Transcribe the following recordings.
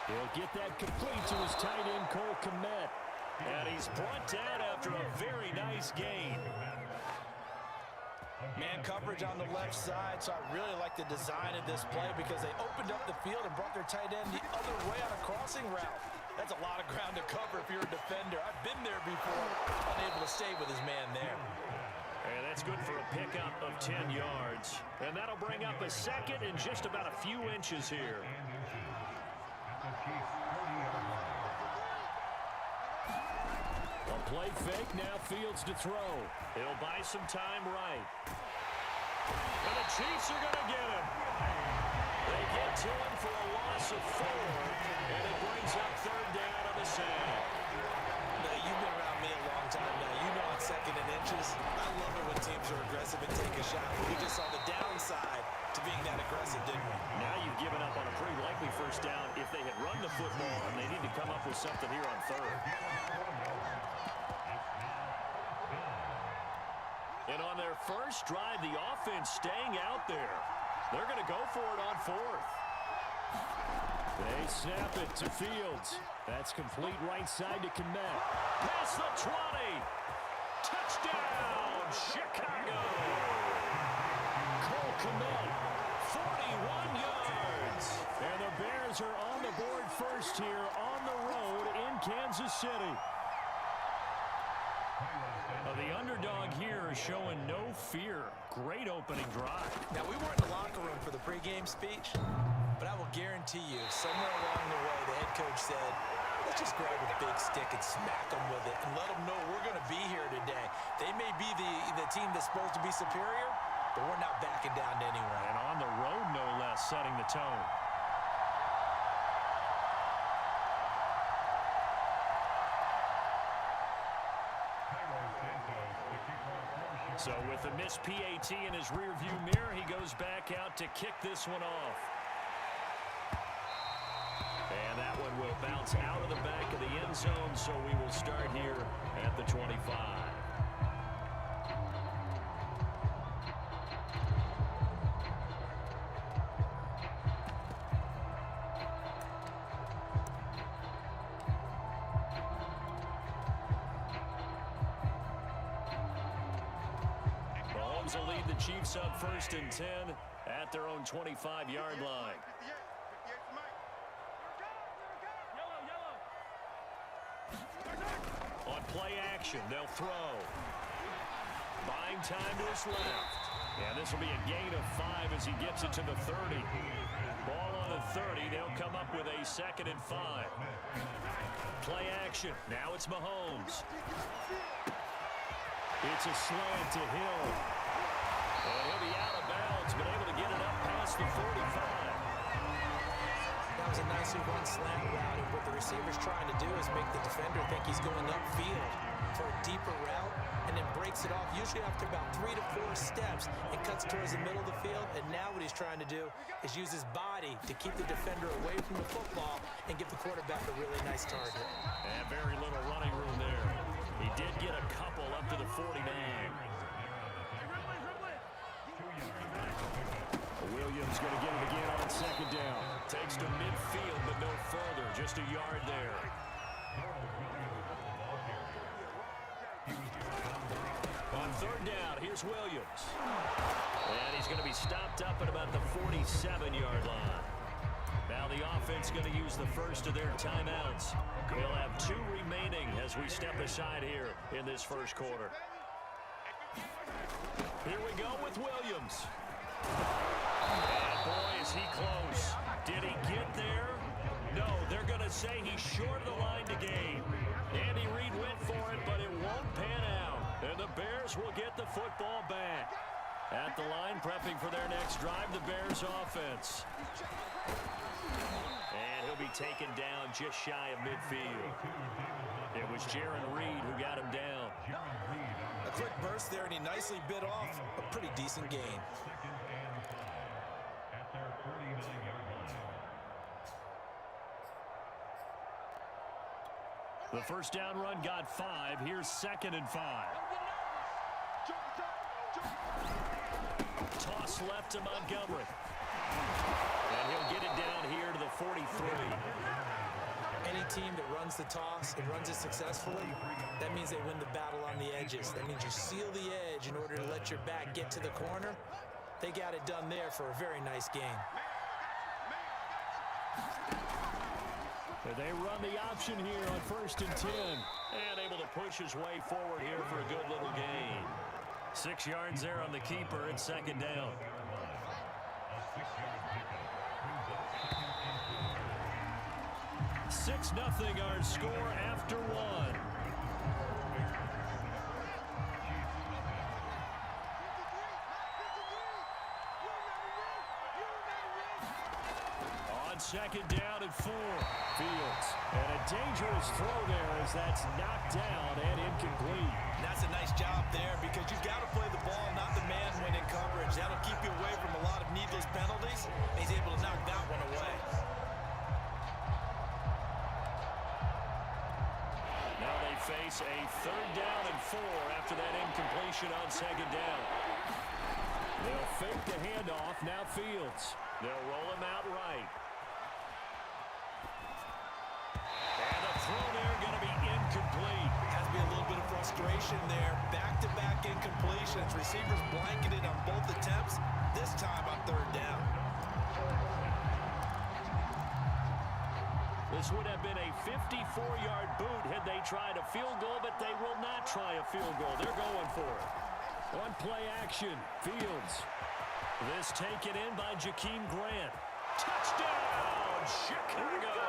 He'll get that complete to his tight end, Cole Kmet. And he's brought down after a very nice gain. Man coverage on the left side, so I really like the design of this play because they opened up the field and brought their tight end the other way on a crossing route. That's a lot of ground to cover if you're a defender. I've been there before, unable to stay with his man there. And that's good for a pickup of 10 yards. And that'll bring up a second and just about a few inches here. A play fake, now Fields to throw. He'll buy some time right. And the Chiefs are going to get him. They get to him for a loss of 4, and it brings up third down on the sand. Now, you've been around me a long time now. You know on second and inches, I love it when teams are aggressive and take a shot. We just saw the downside to being that aggressive, didn't we? Now you've given up on a pretty likely first down if they had run the football, and they need to come up with something here on third. And on their first drive, the offense staying out there. They're going to go for it on 4th. They snap it to Fields. That's complete right side to Kmet. Past the 20. Touchdown, Chicago. Cole Kmet, 41 yards. And the Bears are on the board first here on the road in Kansas City. The underdog here is showing no fear. Great opening drive. Now, we weren't in the locker room for the pregame speech, but I will guarantee you, somewhere along the way, the head coach said, let's just grab a big stick and smack them with it and let them know we're going to be here today. They may be the team that's supposed to be superior, but we're not backing down to anyone. And on the road, no less, setting the tone. So with a missed PAT in his rearview mirror, he goes back out to kick this one off. And that one will bounce out of the back of the end zone, so we will start here at the 25. Will lead the Chiefs up 1st and 10 at their own 25-yard line. On play action, they'll throw. Buying time to his left. And this will be a gain of 5 as he gets it to the 30. Ball on the 30. They'll come up with a 2nd and 5. Play action. Now it's Mahomes. It's a slant to Hill. And he'll be out of bounds, but able to get it up past the 45. That was a nicely run slant route, and what the receiver's trying to do is make the defender think he's going upfield for a deeper route, and then breaks it off, usually after about 3 to 4 steps, and cuts towards the middle of the field. And now what he's trying to do is use his body to keep the defender away from the football and give the quarterback a really nice target. And very little running room there. He did get a couple up to the 49. Williams going to get it again on 2nd down. Takes to midfield, but no further. Just a yard there. On 3rd down, here's Williams. And he's going to be stopped up at about the 47-yard line. Now the offense going to use the first of their timeouts. We'll have 2 remaining as we step aside here in this first quarter. Here we go with Williams. And boy, is he close. Did he get there? No, they're going to say he's short of the line to gain. Andy Reid went for it, but it won't pan out. And the Bears will get the football back. At the line, prepping for their next drive, the Bears offense. And he'll be taken down just shy of midfield. It was Jaron Reed who got him down. A quick burst there, and he nicely bit off a pretty decent gain. The first down run got 5. Here's 2nd and 5. Toss left to Montgomery. And he'll get it down here to the 43. team that runs the toss and runs it successfully, that means they win the battle on the edges. That means you seal the edge in order to let your back get to the corner. They got it done there for a very nice game. They run the option here on 1st and 10. And able to push his way forward here for a good little gain. 6 yards there on the keeper. It's 2nd down. 6-0 our score after 1. On 2nd down and 4. Fields. And a dangerous throw there as that's knocked down and incomplete. And that's a nice job there because you've got to play the ball, not the man when in coverage. That'll keep you away from a lot of needless penalties. And he's able to knock that one away. Now they face a 3rd down and 4 after that incompletion on 2nd down. They'll fake the handoff. Now Fields. They'll roll him out right. And the throw there going to be incomplete. Has to be a little bit of frustration there. Back-to-back incompletions. Receivers blanketed on both attempts. This time on 3rd down. This would have been a 54-yard boot had they tried a field goal, but they will not try a field goal. They're going for it. On play action, Fields. This taken in by Jakeem Grant. Touchdown, Chicago!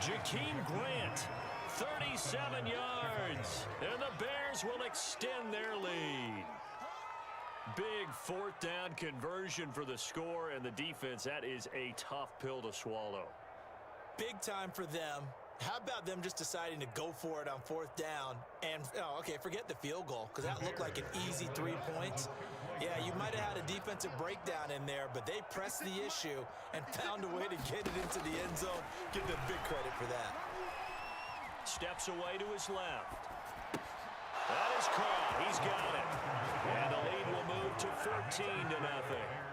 Jakeem Grant, 37 yards, and the Bears will extend their lead. Big 4th down conversion for the score, and the defense, that is a tough pill to swallow. Big time for them. How about them just deciding to go for it on 4th down? And, oh, okay, forget the field goal, because that looked like an easy 3 points. Yeah, you might have had a defensive breakdown in there, but they pressed the issue and found a way to get it into the end zone. Give them big credit for that. Steps away to his left. That is caught. He's got it. And the lead will move to 14-0.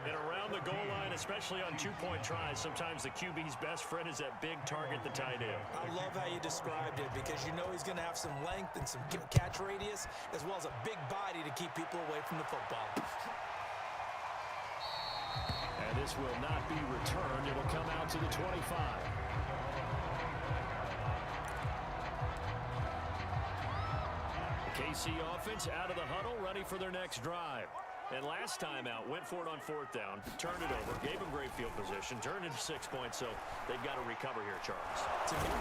And around the goal line, especially on 2-point tries, sometimes the QB's best friend is that big target, the tight end. I love how you described it because you know he's going to have some length and some catch radius as well as a big body to keep people away from the football. And this will not be returned. It'll come out to the 25. KC offense out of the huddle, ready for their next drive. And last time out, went for it on 4th down, turned it over, gave him great field position, turned into 6 points, so they've got to recover here, Charles.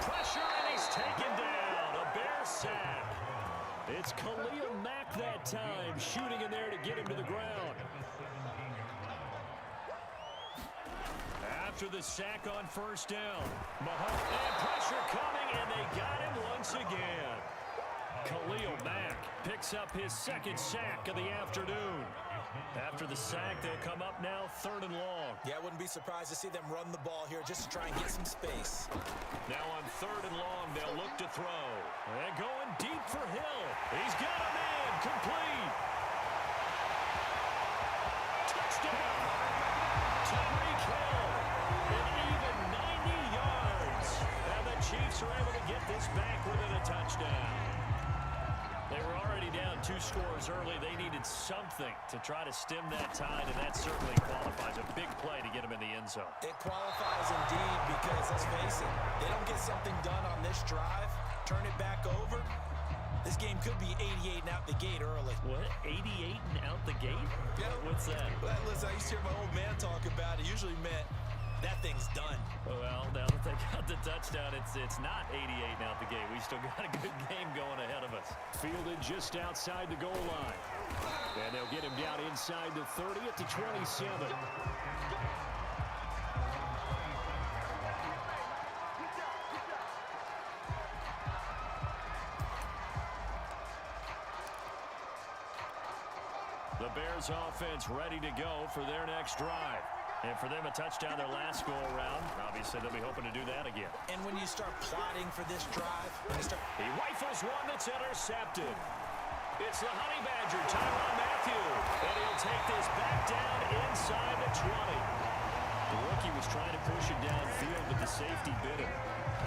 Pressure, and he's taken down. A Bear sack. It's Khalil Mack that time, shooting in there to get him to the ground. After the sack on 1st down, Mahomes, and pressure coming, and they got him once again. Khalil Mack picks up his 2nd sack of the afternoon. After the sack, they'll come up now 3rd and long. Yeah, I wouldn't be surprised to see them run the ball here just to try and get some space. Now on 3rd and long, they'll look to throw. And going deep for Hill. He's got a man, complete. Touchdown. Tyreek Hill. An even 90 yards. And the Chiefs are able to get this back within a touchdown. They were already down 2 scores early. They needed something to try to stem that tide, and that certainly qualifies. A big play to get them in the end zone. It qualifies indeed because, let's face it, they don't get something done on this drive, turn it back over, this game could be 88 and out the gate early. What? 88 and out the gate? Yeah. What's that? Well, listen, I used to hear my old man talk about it. Usually meant that thing's done. Well, now that they got the touchdown, it's not 88 and out the gate. We still got a good game going ahead of us. Fielded just outside the goal line. And they'll get him down inside the 30 at the 27. The Bears offense ready to go for their next drive. And for them, a touchdown their last go-around. Obviously, they'll be hoping to do that again. And when you start plotting for this drive, he rifles one that's intercepted. It's the Honey Badger, Tyrann Mathieu. And he'll take this back down inside the 20. The rookie was trying to push it downfield, but the safety bit him.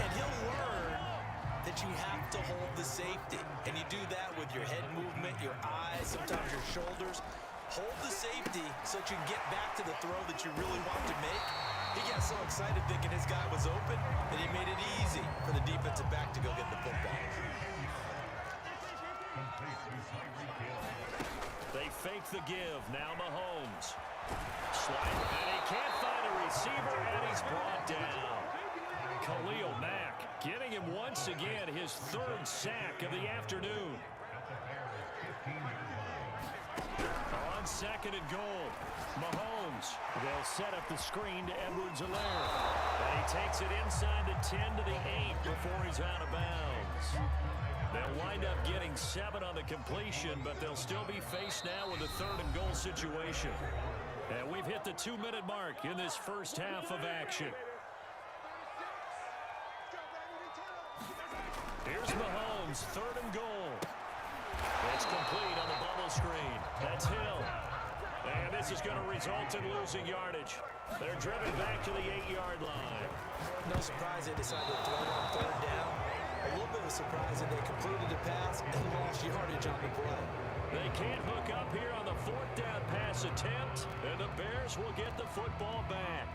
And he'll learn that you have to hold the safety. And you do that with your head movement, your eyes, sometimes your shoulders. Hold the safety so that you can get back to the throw that you really want to make. He got so excited thinking his guy was open that he made it easy for the defensive back to go get the football. They fake the give. Now Mahomes. Slide, and he can't find a receiver, and he's brought down. Khalil Mack getting him once again his third sack of the afternoon. On second and goal, Mahomes. They'll set up the screen to Edwards-Helaire. And he takes it inside the 10 to the 8 before he's out of bounds. They'll wind up getting 7 on the completion, but they'll still be faced now with a third and goal situation. And we've hit the 2-minute mark in this first half of action. Here's Mahomes, third and goal. It's complete on the bubble screen. That's Hill. And this is going to result in losing yardage. They're driven back to the 8-yard line. No surprise they decided to throw on third down. A little bit of a surprise that they completed the pass and lost yardage on the play. They can't hook up here on the fourth down pass attempt, and the Bears will get the football back.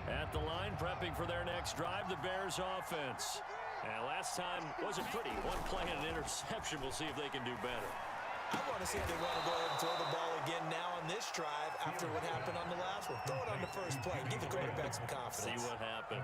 At the line, prepping for their next drive, the Bears offense. And last time wasn't pretty. One play and an interception. We'll see if they can do better. I want to see if they want to go ahead and throw the ball again now on this drive after what happened on the last one. Throw it on the first play. Give the quarterback some confidence. See what happens.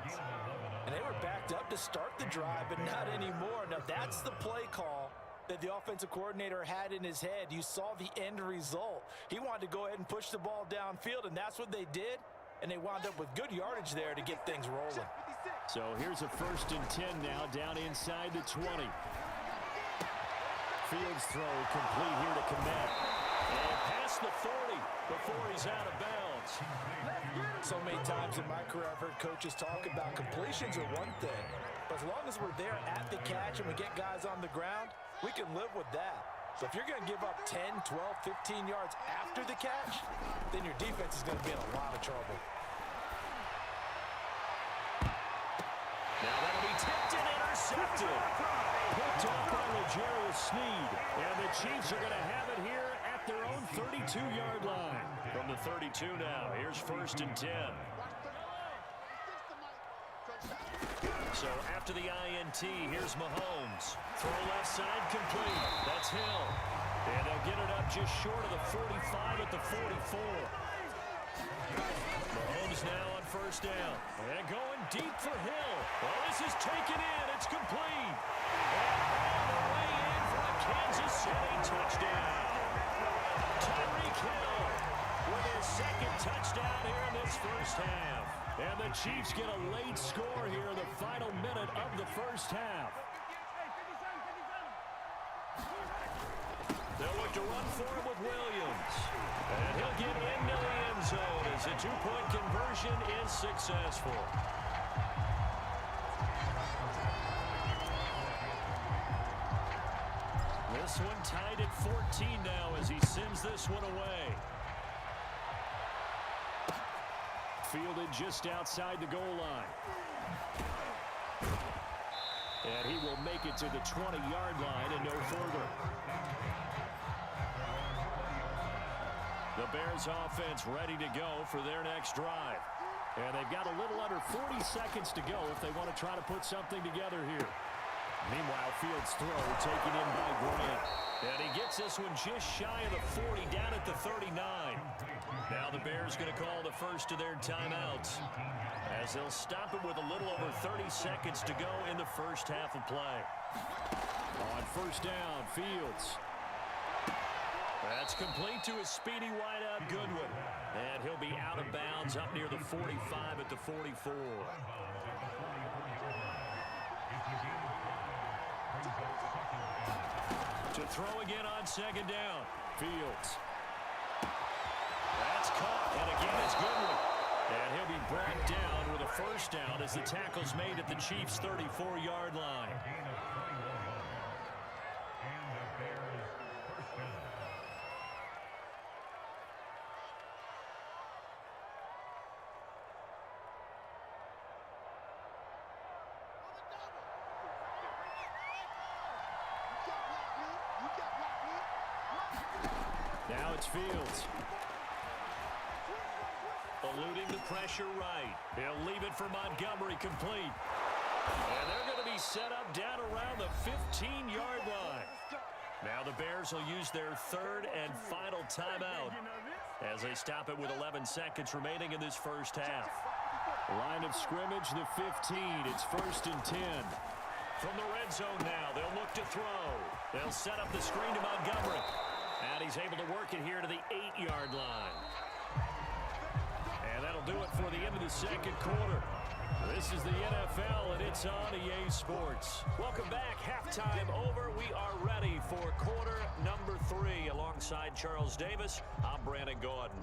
And they were backed up to start the drive, but not anymore. Now, that's the play call that the offensive coordinator had in his head. You saw the end result. He wanted to go ahead and push the ball downfield, and that's what they did. And they wound up with good yardage there to get things rolling. So here's a 1st and 10 now, down inside the 20. Fields throw complete here to Kmet. And past the 40 before he's out of bounds. So many times in my career, I've heard coaches talk about completions are one thing. But as long as we're there at the catch and we get guys on the ground, we can live with that. So if you're going to give up 10, 12, 15 yards after the catch, then your defense is going to be in a lot of trouble. Now that'll be tipped and intercepted. Picked off by L'Jarius Sneed. And the Chiefs are going to have it here at their own 32-yard line. From the 32 now, here's 1st and 10. So after the INT, here's Mahomes. Throw left side complete. That's Hill. And they'll get it up just short of the 45 at the 44. Mahomes now on 1st down. And going deep for Hill. Well, this is taken in. It's complete. And all the way in for a Kansas City touchdown. Tyreek Hill with his 2nd touchdown here in this first half. And the Chiefs get a late score here in the final minute of the first half. They'll look to run for him with Williams. And he'll get into the end zone as the 2-point conversion is successful. This one tied at 14 now as he sends this one away. Fielded just outside the goal line. And he will make it to the 20-yard line and no further. The Bears offense ready to go for their next drive. And they've got a little under 40 seconds to go if they want to try to put something together here. Meanwhile, Fields' throw taken in by Grant. And he gets this one just shy of the 40, down at the 39. Now the Bears going to call the first of their timeouts, as they'll stop it with a little over 30 seconds to go in the first half of play. On 1st down, Fields. That's complete to his speedy wideout, Goodwin. And he'll be out of bounds up near the 45 at the 44. To throw again on 2nd down, Fields. That's caught, and again it's Goodwin. And he'll be brought down with a 1st down as the tackle's made at the Chiefs' 34-yard line. Now it's Fields. Eluding the pressure right. He'll leave it for Montgomery complete. And they're going to be set up down around the 15-yard line. Now the Bears will use their third and final timeout as they stop it with 11 seconds remaining in this first half. Line of scrimmage, the 15. It's 1st and 10. From the red zone now, they'll look to throw. They'll set up the screen to Montgomery. And he's able to work it here to the 8-yard line. And that'll do it for the end of the second quarter. This is the NFL, and it's on EA Sports. Welcome back. Halftime over. We are ready for quarter number 3. Alongside Charles Davis, I'm Brandon Gordon.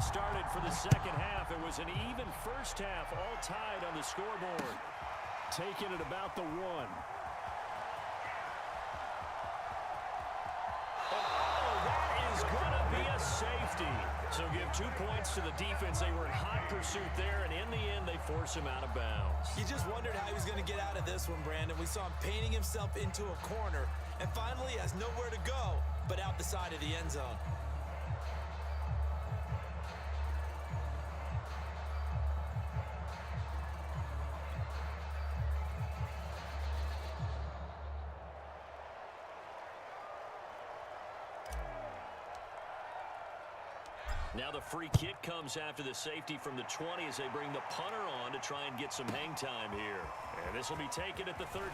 Started for the second half. It was an even first half, all tied on the scoreboard. Taking it about the 1. Oh, that is going to be a safety. So give 2 points to the defense. They were in hot pursuit there, and in the end, they force him out of bounds. You just wondered how he was going to get out of this one, Brandon. We saw him painting himself into a corner, and finally has nowhere to go but out the side of the end zone. Now the free kick comes after the safety from the 20 as they bring the punter on to try and get some hang time here. And this will be taken at the 13.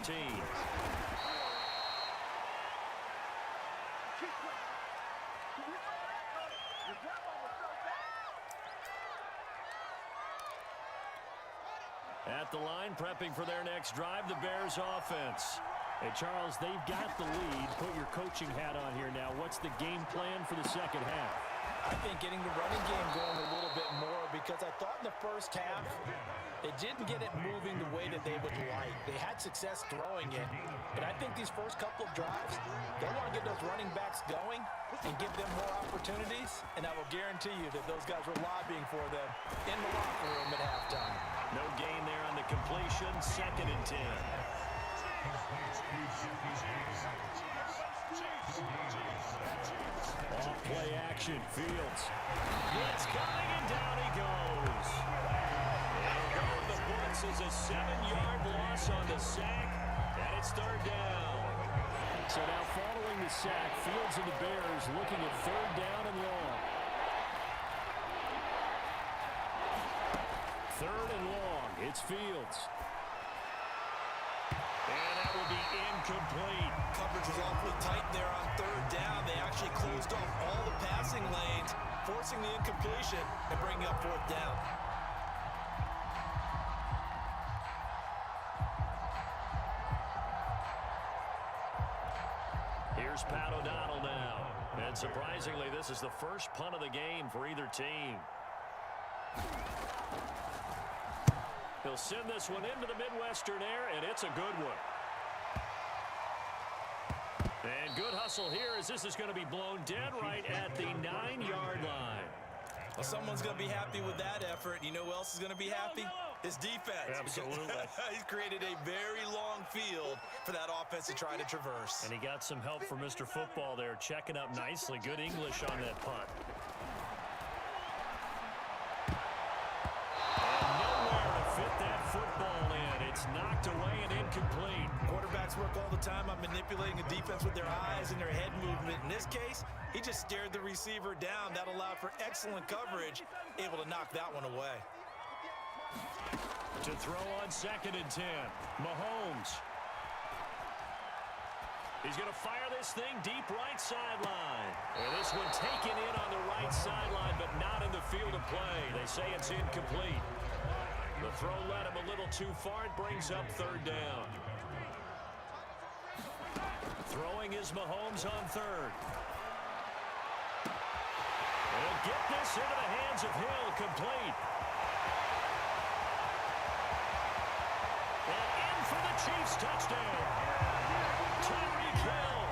At the line, prepping for their next drive, the Bears offense. Hey, Charles, they've got the lead. Put your coaching hat on here now. What's the game plan for the second half? I think getting the running game going a little bit more, because I thought in the first half they didn't get it moving the way that they would like. They had success throwing it, but I think these first couple of drives, they want to get those running backs going and give them more opportunities, and I will guarantee you that those guys were lobbying for them in the locker room at halftime. No gain there on the completion, 2nd and 10. Off play action, Fields. Blitz coming, and down he goes. And going the blitz is a 7-yard loss on the sack, and it's 3rd down. So now following the sack, Fields and the Bears looking at 3rd down and long. 3rd and long, it's Fields. And that will be incomplete. Coverage was awfully tight there on 3rd down. They actually closed off all the passing lanes, forcing the incompletion and bringing up 4th down. Here's Pat O'Donnell now. And surprisingly, this is the first punt of the game for either team. He'll send this one into the Midwestern air, and it's a good one. And good hustle here as this is going to be blown dead right at the 9-yard line. Well, someone's going to be happy with that effort. You know who else is going to be happy? His defense. Absolutely. He's created a very long field for that offense to try to traverse. And he got some help from Mr. Football there, checking up nicely. Good English on that punt. Fit that football in. It's knocked away and incomplete. Quarterbacks work all the time on manipulating a defense with their eyes and their head movement. In this case, he just stared the receiver down. That allowed for excellent coverage, able to knock that one away. To throw on 2nd and 10, Mahomes. He's going to fire this thing deep right sideline. And this one taken in on the right sideline, but not in the field of play. They say it's incomplete. The throw led him a little too far. It brings up 3rd down. Throwing is Mahomes on 3rd. He'll get this into the hands of Hill, complete. And in for the Chiefs touchdown. Tyreek Hill